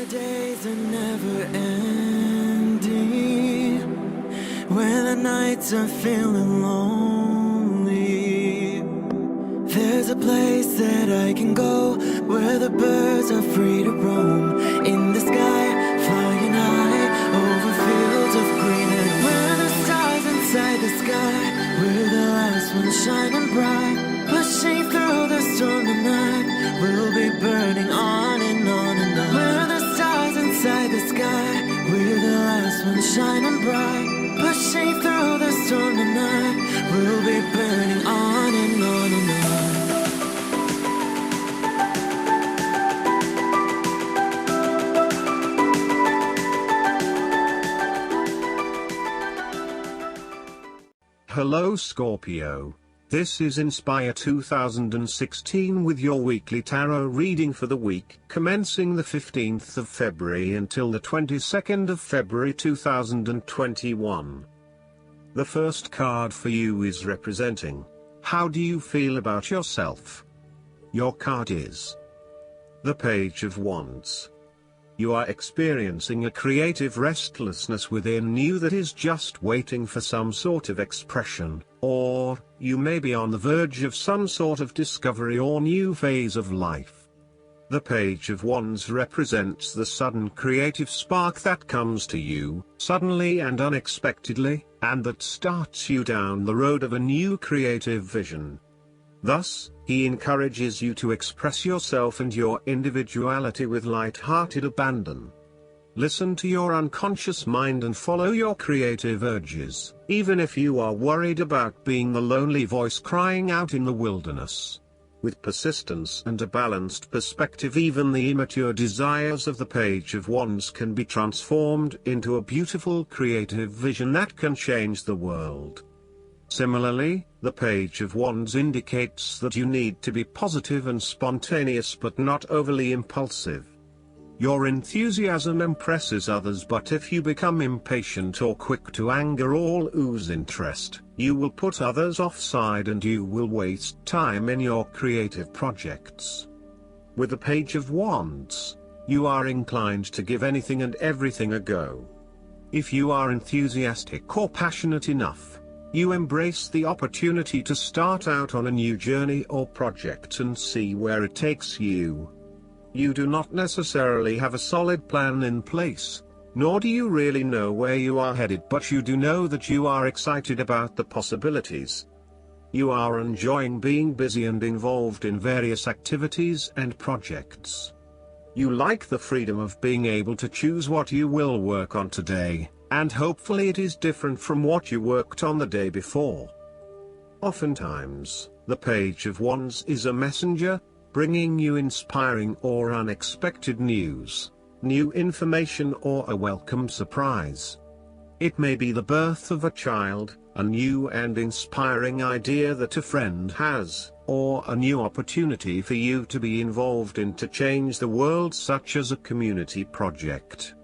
days are never ending, when the nights are feeling lonely. There's a place that I can go, where the birds are free to roam, in the sky, flying high, over fields of green. And where the stars inside the sky, we're the last ones shining bright, pushing through the storm tonight. We'll be burning on and on and on. We're the stars inside the sky, we're the last ones shining bright, pushing through the storm tonight. We'll be burning on and on and on. Hello Scorpio. This is Inspire 2016 with your weekly tarot reading for the week commencing the 15th of February until the 22nd of February 2021. The first card for you is representing, how do you feel about yourself? Your card is the Page of Wands. You are experiencing a creative restlessness within you that is just waiting for some sort of expression, or you may be on the verge of some sort of discovery or new phase of life. The Page of Wands represents the sudden creative spark that comes to you, suddenly and unexpectedly, and that starts you down the road of a new creative vision. Thus, he encourages you to express yourself and your individuality with light-hearted abandon. Listen to your unconscious mind and follow your creative urges, even if you are worried about being the lonely voice crying out in the wilderness. With persistence and a balanced perspective, even the immature desires of the Page of Wands can be transformed into a beautiful creative vision that can change the world. Similarly, the Page of Wands indicates that you need to be positive and spontaneous but not overly impulsive. Your enthusiasm impresses others, but if you become impatient or quick to anger or lose interest, you will put others offside and you will waste time in your creative projects. With the Page of Wands, you are inclined to give anything and everything a go. If you are enthusiastic or passionate enough, you embrace the opportunity to start out on a new journey or project and see where it takes you. You do not necessarily have a solid plan in place, nor do you really know where you are headed, but you do know that you are excited about the possibilities. You are enjoying being busy and involved in various activities and projects. You like the freedom of being able to choose what you will work on today, and hopefully it is different from what you worked on the day before. Oftentimes, the Page of Wands is a messenger, bringing you inspiring or unexpected news, new information or a welcome surprise. It may be the birth of a child, a new and inspiring idea that a friend has, or a new opportunity for you to be involved in to change the world, such as a community project.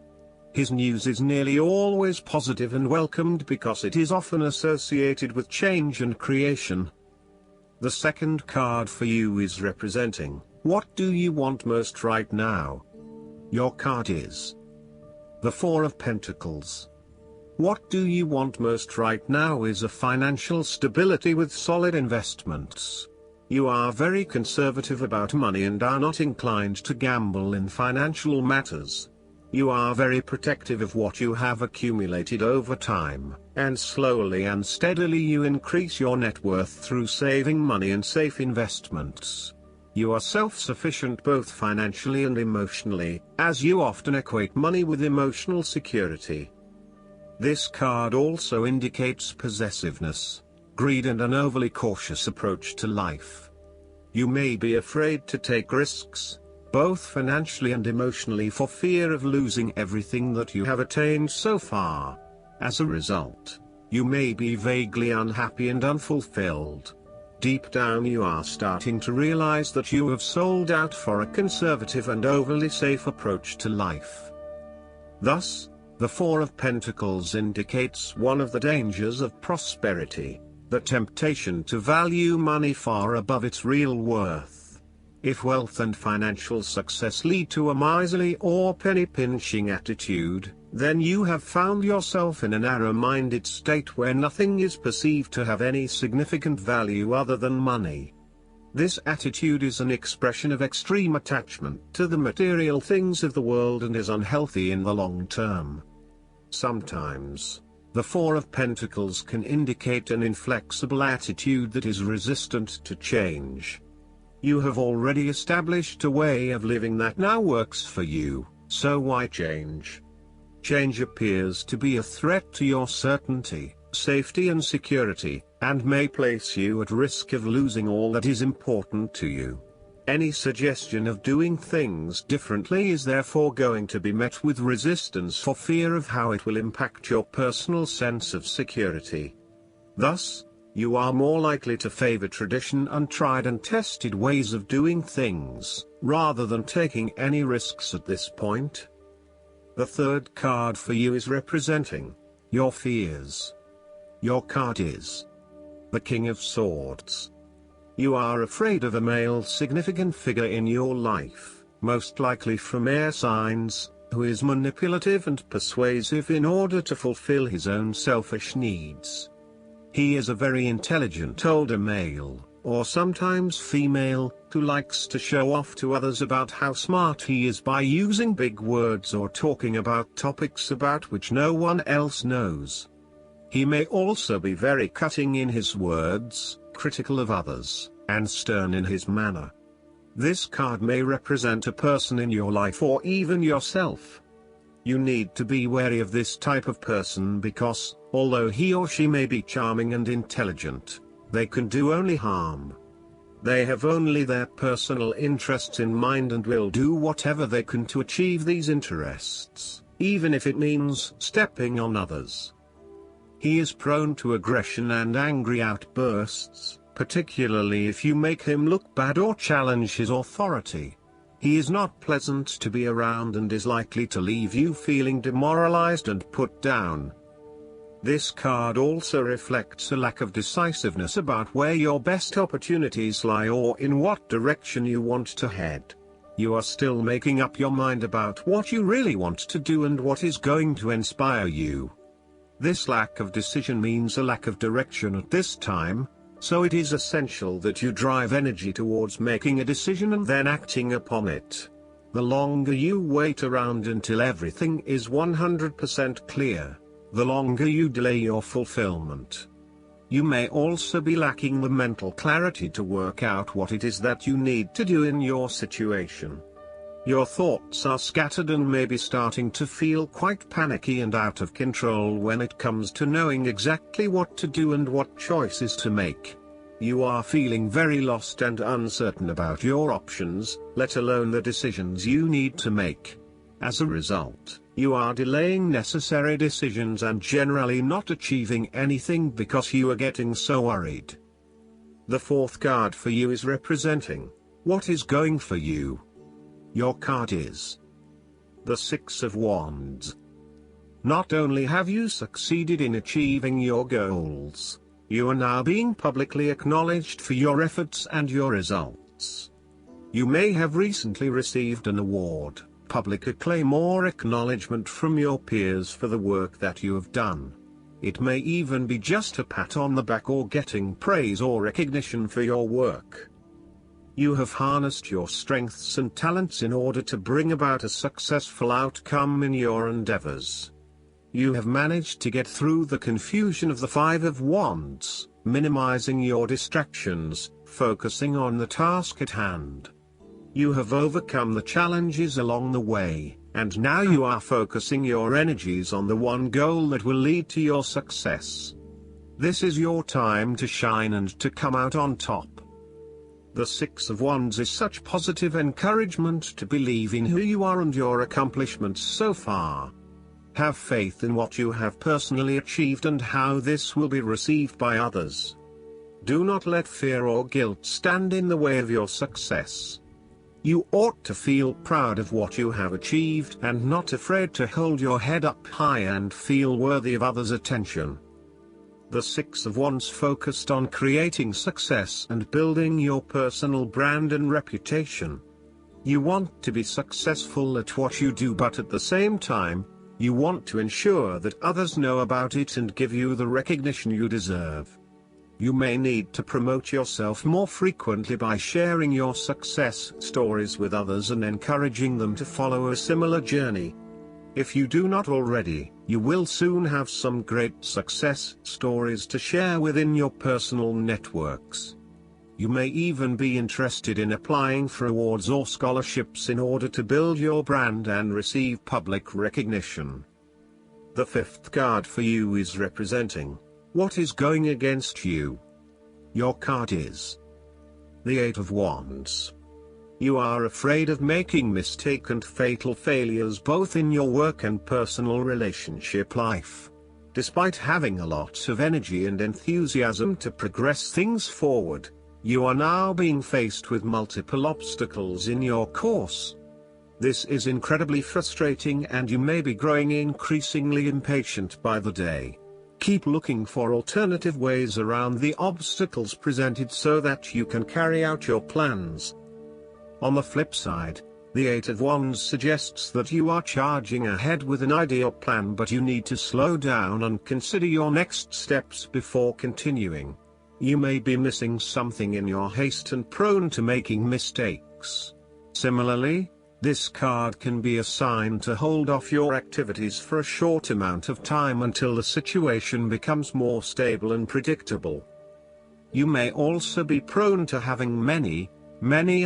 His news is nearly always positive and welcomed because it is often associated with change and creation. The second card for you is representing, what do you want most right now? Your card is the Four of Pentacles. What do you want most right now is a financial stability with solid investments. You are very conservative about money and are not inclined to gamble in financial matters. You are very protective of what you have accumulated over time, and slowly and steadily you increase your net worth through saving money and safe investments. You are self-sufficient both financially and emotionally, as you often equate money with emotional security. This card also indicates possessiveness, greed and an overly cautious approach to life. You may be afraid to take risks, both financially and emotionally, for fear of losing everything that you have attained so far. As a result, you may be vaguely unhappy and unfulfilled. Deep down you are starting to realize that you have sold out for a conservative and overly safe approach to life. Thus, the Four of Pentacles indicates one of the dangers of prosperity, the temptation to value money far above its real worth. If wealth and financial success lead to a miserly or penny-pinching attitude, then you have found yourself in a narrow-minded state where nothing is perceived to have any significant value other than money. This attitude is an expression of extreme attachment to the material things of the world and is unhealthy in the long term. Sometimes, the Four of Pentacles can indicate an inflexible attitude that is resistant to change. You have already established a way of living that now works for you, so why change? Change appears to be a threat to your certainty, safety and security, and may place you at risk of losing all that is important to you. Any suggestion of doing things differently is therefore going to be met with resistance for fear of how it will impact your personal sense of security. Thus, you are more likely to favor tradition and tried and tested ways of doing things, rather than taking any risks at this point. The third card for you is representing your fears. Your card is the King of Swords. You are afraid of a male significant figure in your life, most likely from air signs, who is manipulative and persuasive in order to fulfill his own selfish needs. He is a very intelligent older male, or sometimes female, who likes to show off to others about how smart he is by using big words or talking about topics about which no one else knows. He may also be very cutting in his words, critical of others, and stern in his manner. This card may represent a person in your life or even yourself. You need to be wary of this type of person because, although he or she may be charming and intelligent, they can do only harm. They have only their personal interests in mind and will do whatever they can to achieve these interests, even if it means stepping on others. He is prone to aggression and angry outbursts, particularly if you make him look bad or challenge his authority. He is not pleasant to be around and is likely to leave you feeling demoralized and put down. This card also reflects a lack of decisiveness about where your best opportunities lie or in what direction you want to head. You are still making up your mind about what you really want to do and what is going to inspire you. This lack of decision means a lack of direction at this time, so it is essential that you drive energy towards making a decision and then acting upon it. The longer you wait around until everything is 100% clear, the longer you delay your fulfillment. You may also be lacking the mental clarity to work out what it is that you need to do in your situation. Your thoughts are scattered and may be starting to feel quite panicky and out of control when it comes to knowing exactly what to do and what choices to make. You are feeling very lost and uncertain about your options, let alone the decisions you need to make. As a result, you are delaying necessary decisions and generally not achieving anything because you are getting so worried. The fourth card for you is representing what is going for you. Your card is the Six of Wands. Not only have you succeeded in achieving your goals, you are now being publicly acknowledged for your efforts and your results. You may have recently received an award, public acclaim or acknowledgement from your peers for the work that you have done. It may even be just a pat on the back or getting praise or recognition for your work. You have harnessed your strengths and talents in order to bring about a successful outcome in your endeavors. You have managed to get through the confusion of the Five of Wands, minimizing your distractions, focusing on the task at hand. You have overcome the challenges along the way, and now you are focusing your energies on the one goal that will lead to your success. This is your time to shine and to come out on top. The Six of Wands is such positive encouragement to believe in who you are and your accomplishments so far. Have faith in what you have personally achieved and how this will be received by others. Do not let fear or guilt stand in the way of your success. You ought to feel proud of what you have achieved and not afraid to hold your head up high and feel worthy of others' attention. The Six of Wands focused on creating success and building your personal brand and reputation. You want to be successful at what you do, but at the same time, you want to ensure that others know about it and give you the recognition you deserve. You may need to promote yourself more frequently by sharing your success stories with others and encouraging them to follow a similar journey. If you do not already, you will soon have some great success stories to share within your personal networks. You may even be interested in applying for awards or scholarships in order to build your brand and receive public recognition. The fifth card for you is representing what is going against you. Your card is the Eight of Wands. You are afraid of making mistakes and fatal failures both in your work and personal relationship life. Despite having a lot of energy and enthusiasm to progress things forward, you are now being faced with multiple obstacles in your course. This is incredibly frustrating and you may be growing increasingly impatient by the day. Keep looking for alternative ways around the obstacles presented so that you can carry out your plans. On the flip side, the Eight of Wands suggests that you are charging ahead with an ideal plan, but you need to slow down and consider your next steps before continuing. You may be missing something in your haste and prone to making mistakes. Similarly, this card can be a sign to hold off your activities for a short amount of time until the situation becomes more stable and predictable. You may also be prone to having many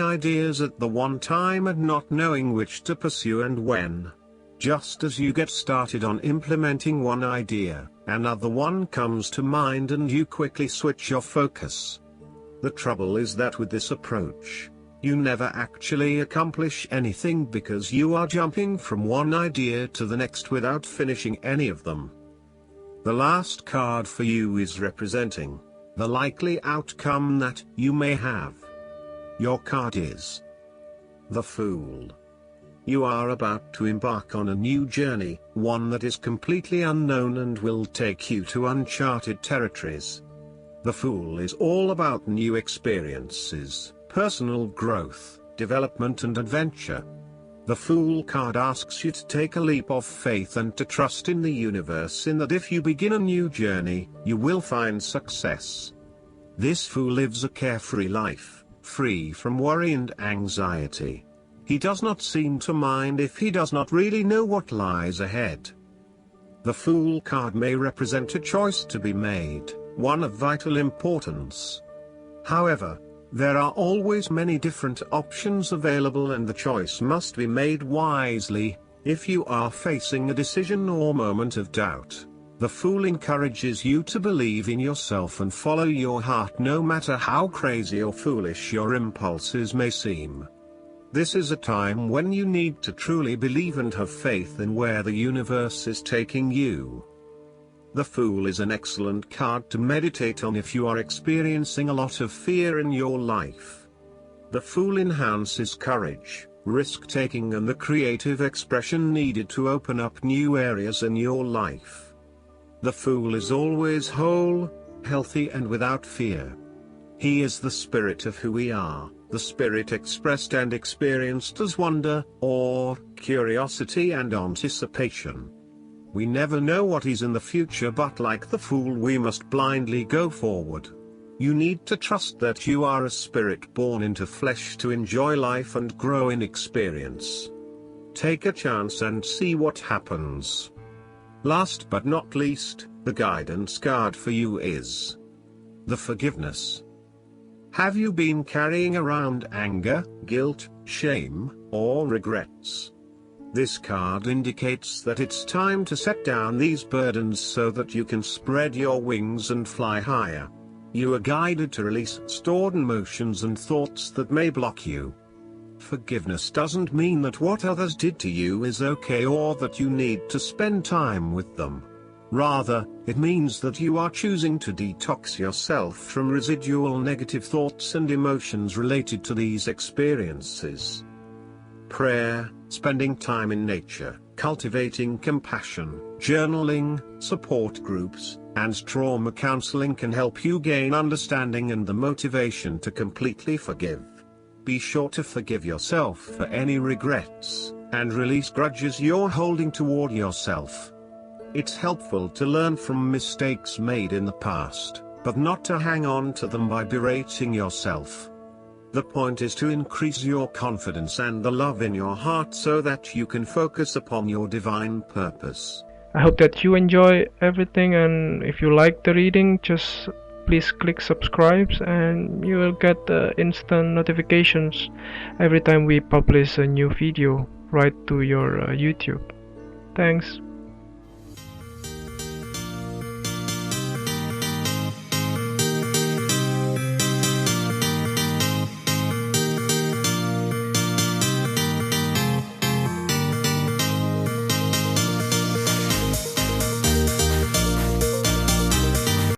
ideas at the one time and not knowing which to pursue and when. Just as you get started on implementing one idea, another one comes to mind and you quickly switch your focus. The trouble is that with this approach, you never actually accomplish anything because you are jumping from one idea to the next without finishing any of them. The last card for you is representing the likely outcome that you may have. Your card is the Fool. You are about to embark on a new journey, one that is completely unknown and will take you to uncharted territories. The Fool is all about new experiences, personal growth, development and adventure. The Fool card asks you to take a leap of faith and to trust in the universe in that if you begin a new journey, you will find success. This Fool lives a carefree life, free from worry and anxiety. He does not seem to mind if he does not really know what lies ahead. The Fool card may represent a choice to be made, one of vital importance. However, there are always many different options available and the choice must be made wisely. If you are facing a decision or moment of doubt, the Fool encourages you to believe in yourself and follow your heart no matter how crazy or foolish your impulses may seem. This is a time when you need to truly believe and have faith in where the universe is taking you. The Fool is an excellent card to meditate on if you are experiencing a lot of fear in your life. The Fool enhances courage, risk-taking and the creative expression needed to open up new areas in your life. The Fool is always whole, healthy and without fear. He is the spirit of who we are, the spirit expressed and experienced as wonder, awe, curiosity and anticipation. We never know what is in the future, but like the Fool we must blindly go forward. You need to trust that you are a spirit born into flesh to enjoy life and grow in experience. Take a chance and see what happens. Last but not least, the guidance card for you is the Forgiveness. Have you been carrying around anger, guilt, shame, or regrets? This card indicates that it's time to set down these burdens so that you can spread your wings and fly higher. You are guided to release stored emotions and thoughts that may block you. Forgiveness doesn't mean that what others did to you is okay or that you need to spend time with them. Rather, it means that you are choosing to detox yourself from residual negative thoughts and emotions related to these experiences. Prayer, spending time in nature, cultivating compassion, journaling, support groups, And trauma counseling can help you gain understanding and the motivation to completely forgive. Be sure to forgive yourself for any regrets, and release grudges you're holding toward yourself. It's helpful to learn from mistakes made in the past, but not to hang on to them by berating yourself. The point is to increase your confidence and the love in your heart so that you can focus upon your divine purpose. I hope that you enjoy everything, and if you like the reading, just please click subscribe and you will get instant notifications every time we publish a new video right to your YouTube. Thanks.